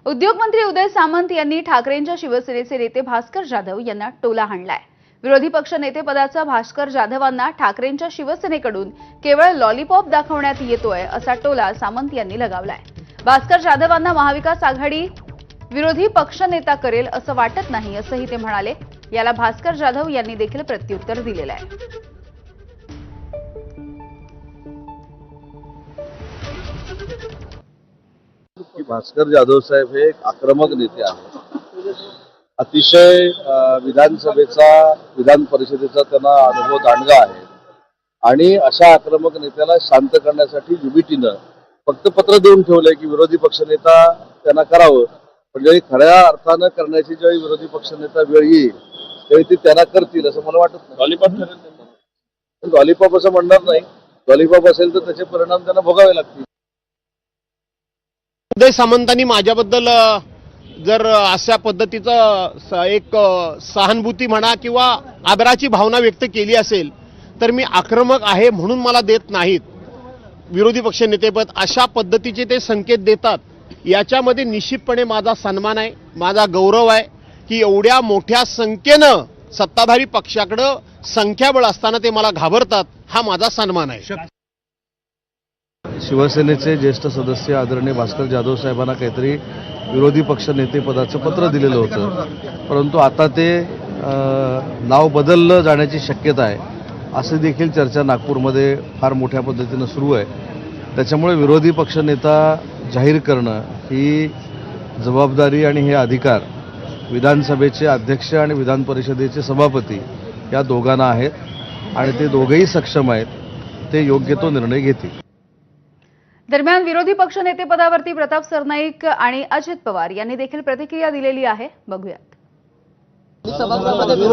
उद्योगमंत्री उदय सामंत यांनी ठाकरेंच्या शिवसेनेचे नेते भास्कर जाधव यांना टोला हाणलाय। विरोधी पक्ष नेतेपदाचा भास्कर जाधवांना ठाकरेंच्या शिवसेनेकडून केवळ लॉलीपॉप दाखवण्यात येतोय असा टोला सामंत यांनी लगावलाय। भास्कर जाधवांना महाविकास आघाडी विरोधी पक्षनेता करेल असं वाटत नाही असंही ते म्हणाले। याला भास्कर जाधव यांनी देखील प्रत्युत्तर दिलेलं आहे। भास्कर जाधव साहेब हे एक आक्रमक नेते आहेत। अतिशय विधानसभेचा विधान परिषदेचा त्यांना अनुभव दांडगा आहे आणि अशा आक्रमक नेत्याला शांत करण्यासाठी युबीटीनं फक्त पत्र देऊन ठेवलंय की विरोधी पक्षनेता त्यांना करावं, पण ज्यावेळी खऱ्या अर्थानं करण्याची ज्यावेळी विरोधी पक्षनेता वेळ येईल त्यावेळी ते त्यांना करतील असं मला वाटत नाही। लॉलीपॉप असं म्हणणार नाही, लॉलीपॉप असेल तर त्याचे परिणाम त्यांना भोगावे लागतील। उदय सामंतांनी माझ्याबद्दल जर अशा पद्धतीचं एक सहानुभूती म्हणा किंवा आदराची भावना व्यक्त केली असेल तर मी आक्रमक आहे म्हणून मला देत नाहीत विरोधी पक्ष नेतेपद। अशा पद्धतीचे ते संकेत देतात, याच्यामध्ये निश्चितपणे माझा सन्मान आहे, माझा गौरव आहे की एवढ्या मोठ्या संख्येनं सत्ताधारी पक्षाकडे संख्याबळ असताना ते मला घाबरतात, हा माझा सन्मान आहे। शिवसेनेचे ज्येष्ठ सदस्य आदरणीय भास्कर जाधव साहेबांना काहीतरी विरोधी पक्ष नेतेपदाचं पत्र दिलेलं होतं, परंतु आता ते नाव बदललं जाण्याची शक्यता आहे अशी देखील चर्चा नागपूरमध्ये फार मोठ्या पद्धतीनं सुरू आहे। त्याच्यामुळे विरोधी पक्षनेता जाहीर करणं ही जबाबदारी आणि हे अधिकार विधानसभेचे अध्यक्ष आणि विधान परिषदेचे सभापती या दोघांना आहेत आणि ते दोघेही सक्षम आहेत, ते योग्य तो निर्णय घेतील। दरम्यान विरोधी पक्षनेतेपदावरती प्रताप सरनाईक आणि अजित पवार यांनी देखील प्रतिक्रिया दिलेली आहे, बघूयात।